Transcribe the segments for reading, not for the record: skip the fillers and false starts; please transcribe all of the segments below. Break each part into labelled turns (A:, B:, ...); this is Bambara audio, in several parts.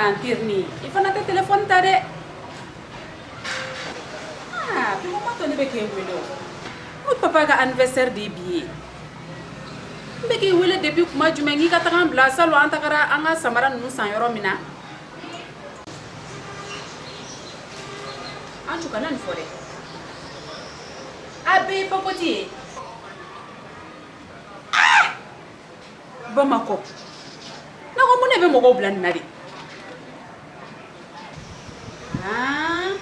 A: mentir nih. Ivan ada telepon tadi. Ah, tu mama tu ni beki wilo. Mut papa ka anniversaire di biye. Beki wile depuis kuma jumɛn ngi ka taga bila salo an tagara an ka samara ninnu san yɔrɔ min na. An tu kana nin fɔ dɛ. A bɛɛ ye papoti ye. Bamako. Na ko mun ne bɛ mɔgɔw bila nin na de. Ah.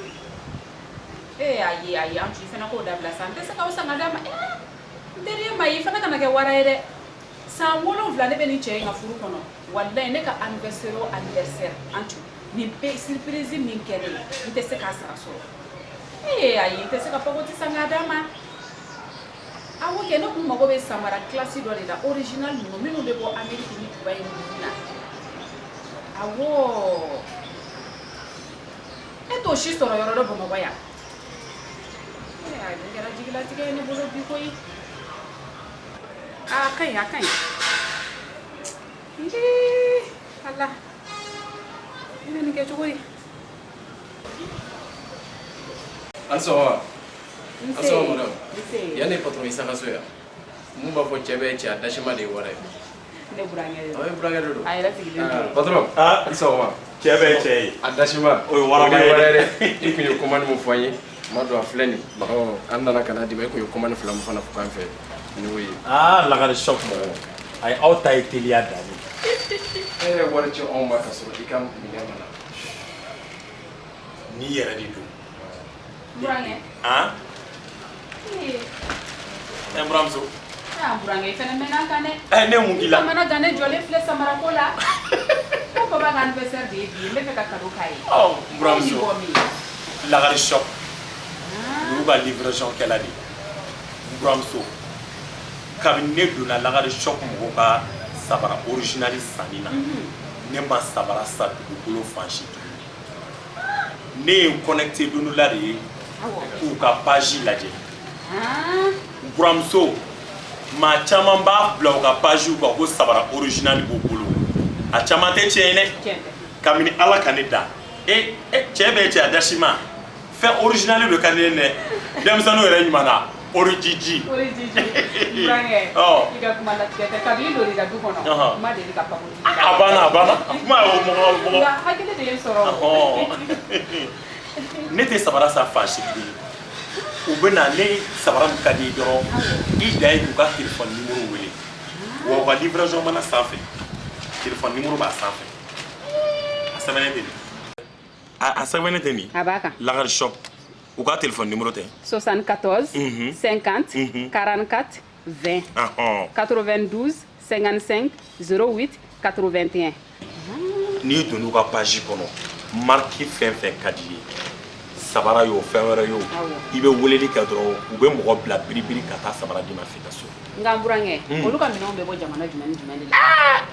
A: Ayi an tu fana ko dabila sa. N tɛ se k'aw san ka d'a ma. N teri ma ye fana kana kɛ wara ye dɛ. San 7 ne bɛ nin cɛ in ka furu kɔnɔ. Wallahi ne ka anniversaire an tu. Nin bɛ surprise min kɛ ne n tɛ se k'a sara sɔrɔ. Ayi n tɛ se ka papoti san ka d'a ma. Awo kɛ ne kun mago bɛ samara classe dɔ de la original ninnu minnu bɛ bɔ Amérique ni Dubaï ninnu na. Awɔ. E t'o si sɔrɔ yɔrɔ dɔ Bamakɔ yan. Nin kɛra jigilatigɛ ye ne bolo bi koyi. A ka ɲi. Ala. I bɛ nin kɛ cogo di?
B: Anso madam. Yani patron isa ka so ya. Mun b'a fɔ cɛ bɛ cɛ a dasima de ye wara ye.
A: Ne burankɛ de don.
B: Ayi burankɛ de don.
A: A yɛrɛ sigilen don.
B: Patron. Anso
C: Cɛ bɛ cɛ ye.
B: A dasima.
C: O ye waraba ye
B: dɛ. I kun ye commande mun fɔ an ye. Ma don a filɛ nin. An nana ka na di ma i kun ye commande 2 mun fana fɔ an fɛ. Ni o ye.
C: Lagare choc mɔgɔ. Ayi aw ta ye teliya dani.
B: Wari ci anw ma ka sɔrɔ i ka minɛ mana.
C: Ni yɛrɛ de don.
A: Burankɛ.
C: Buramuso.
A: Burankɛ i fana mɛnna kan dɛ.
C: Ne mun k'i la?
A: Samara gan ne jɔlen filɛ samara ko la. Ko papa ka anniversaire de ye bi ye n bɛ fɛ ka cadeau k'a ye.
C: Buramuso. Lagare choc. Olu ka livraison kɛla de. Buramuso. Kabini ne donna lagare choc mɔgɔw ka sabara original sanni na. Ne ma sabara sa dugukolo fan si tuguni. Ne ye n connecté don dɔ la de ye k'u ka page lajɛ. Buramuso. Maa caman b'a bila u ka page kan ko sabara original b'u bolo. A caman tɛ tiɲɛ ye dɛ. Kabini Ala ka ne da. Cɛ bɛ cɛ a dasima. Fɛn original de ka di ne dɛ. Denmisɛnninw yɛrɛ ɲuman na. Orijiji.
A: Burankɛ. I ka kuma latigɛ tɛ. Kabini don i ka du kɔnɔ. Kuma deli ka papoti.
C: A banna. Kuma ye mɔgɔ.
A: Nka hakili de ye sɔrɔ.
C: Ne tɛ sabara sa fan si kelen. U bɛ na ne sabara min ka di dɔrɔn i da ye k'u ka téléphone numéro wele. Wa u ka livraison mana sanfɛ. Téléphone numéro b'a sanfɛ. A sɛbɛnnen tɛ nin. A sɛbɛnnen tɛ nin.
A: A b'a kan.
C: Lagare shop. U ka téléphone numéro tɛ. 74 50 44 20 92 55 08 81. N'i donna u ka page kɔnɔ marque fɛn fɛn ka di ye sabara y'o fɛn wɛrɛ y'o i bɛ weleli kɛ dɔrɔn u bɛ mɔgɔ bila biribiri ka taa sabara di ma f'i ka so.
A: Nka burankɛ olu ka minɛnw bɛ bɔ jamana jumɛn ni jumɛn de la.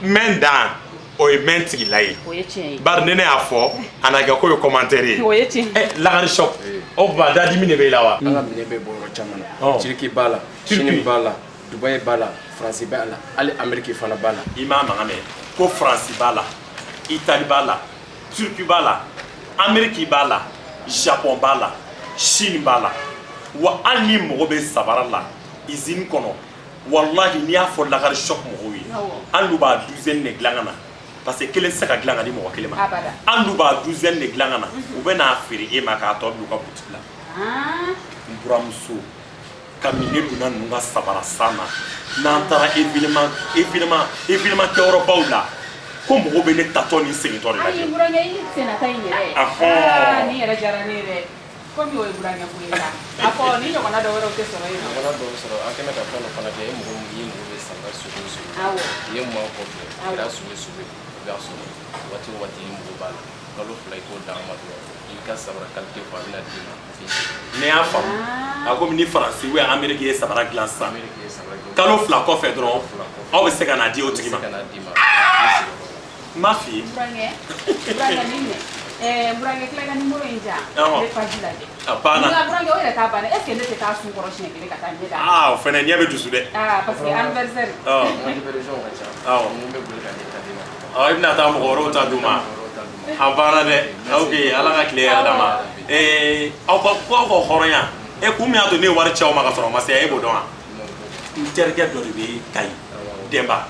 C: Mɛn dan o ye mɛn tigila ye.
A: O ye tiɲɛ ye.
C: Bari ne y'a fɔ a na kɛ ko ye commentaire ye.
A: O ye tiɲɛ.
C: Lagare shop. O ba dadimi de b'e la wa.
B: An ka minɛ bɛ bɔ yɔrɔ caman na. Turki b'a la. Chine b'a la. Dubaï b'a la. France b'a la. Hali Amérique fana b'a la.
C: I m'a mankan mɛn ko France b'a la. Italie b'a la. Turki b'a la. Amérique b'a la. Japon b'a la. Chine b'a la. Wa hali ni mɔgɔ bɛ sabara la usine kɔnɔ wallahi n'i y'a fɔ lagare shop mɔgɔw ye an n'u b'a douzaine de dilan ka na parce que kelen tɛ se ka dilan ka di mɔgɔ kelen ma an n'u b'a douzaine de dilan ka na u bɛ n'a feere e ma k'a tɔ bila u ka boutique la. N buramuso kabini ne donna ninnu ka sabara san na n'an taara événement kɛyɔrɔbaw la ko mɔgɔw bɛ ne tatɔ ni segintɔ de lajɛ.
A: Ayi burankɛ i sennata in yɛrɛ. Nin yɛrɛ diyara ne ye dɛ. Komi o ye burankɛ ko ye sa. A fɔ ni ɲɔgɔnna dɔ wɛrɛw tɛ sɔrɔ yen nɔ.
B: Ɲɔgɔnna dɔw sɔrɔ an kɛmɛ ka fɛn dɔ fana kɛ i ye mɔgɔ bɛ sabara sugu o sugu.
A: Awɔ.
B: I ye mun kɔfɛ kɛra sugu i b'a sɔrɔ waati o waati i mɔgɔ b'a la kalo 2 i k'o d'an ma dɔrɔn i ka sabara qualité fɔ a bɛna d'i ma.
C: Ne y'a faamu a komi ni Faransi ou Amérique ye sabara dilan sisan kalo 2 kɔfɛ dɔrɔn aw bɛ se ka n'a di o tigi ma. N m'a f'i ye.
A: Burankɛ ni minɛ. Burankɛ tila ka numéro in diyan. Ne page lajɛ.
C: A banna.
A: Nka burankɛ o yɛrɛ t'a bannen est ce que ne tɛ taa sun kɔrɔ siɲɛ kelen ka taa ɲɛ da.
C: O fɛnɛ ɲɛ bɛ dusu dɛ.
A: Parce que anniversaire.
B: Livraison ka ca. Mun bɛ boli ka di ta di ma.
C: I bɛna taa mɔgɔ wɛrɛw ta d'u ma. a banna dɛ ok ala ka tile yɛrɛ d'a ma aw ka kuma fɔ hɔrɔnya kun min y'a to ne ye wari ci aw ma ka sɔrɔ ma se e b'o dɔn wa n terikɛ dɔ de bɛ Kayi Denba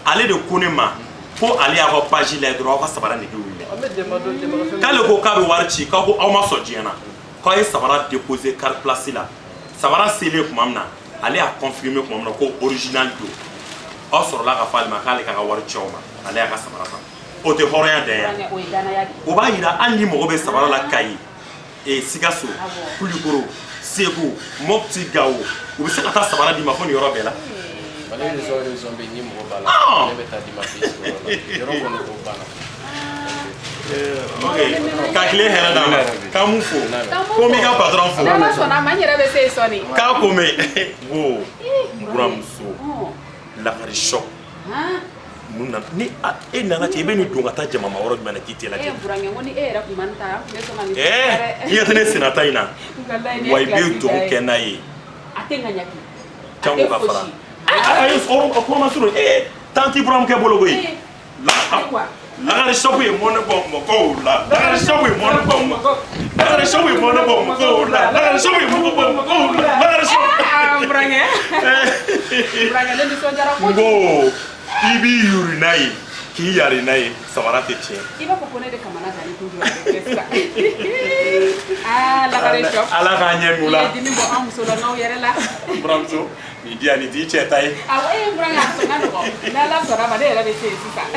C: ale de ko ne ma ko ale y'a ka page lajɛ dɔrɔn aw ka sabara nege wuli k'ale ko k'a bɛ wari ci k'aw ko aw ma sɔn diɲɛ na k'aw ye sabara déposer carte place la sabara selen tuma min na ale y'a confirmer tuma min na ko original don aw sɔrɔla ka fɔ ale ma k'ale k'a ka wari ci aw ma ale y'a ka sabara ta o tɛ hɔrɔnya dan ye o b'a yira hali ni mɔgɔ bɛ sabara la Kayi Sikaso Kulikoro Segu Mopti Gawo u bɛ se ka taa sabara d'i ma fo nin yɔrɔ bɛɛ la ka tile hɛrɛ d'a ma k'an m'u fo ko n b'i ka patron fo k'a ko mɛn n buramuso lakari choc mun na ni e nana cɛ i bɛ nin don ka taa jama ma yɔrɔ jumɛn na k'i tɛ lajɛ i yɛ tɛ ne senata in na wa i bɛ dugawu kɛ n'a ye jango ka fara a ye kuma surun tanti burankɛ bolo koyi lakari choc ye mɔnɛ bɔ mɔgɔw la lakari choc ye mɔnɛ bɔ mɔgɔw lakari choc ye mɔnɛ bɔ mɔgɔw la lakari choc ye mɔnɛ bɔ mɔgɔw la lakari choc i b'i yuri n'a ye k'i yari n'a ye sabara tɛ tiɲɛ i b'a fɔ ko ne de kamana gan ni kojugu lakari choc ala k'a ɲɛ n'u la i ye dimi bɔ an muso la n'aw yɛrɛ la buramuso nin di yan nin t'i cɛ ta ye awɔ burankɛ a sɔn ka nɔgɔ n'ala sɔnna ma ne yɛrɛ bɛ se yen sisan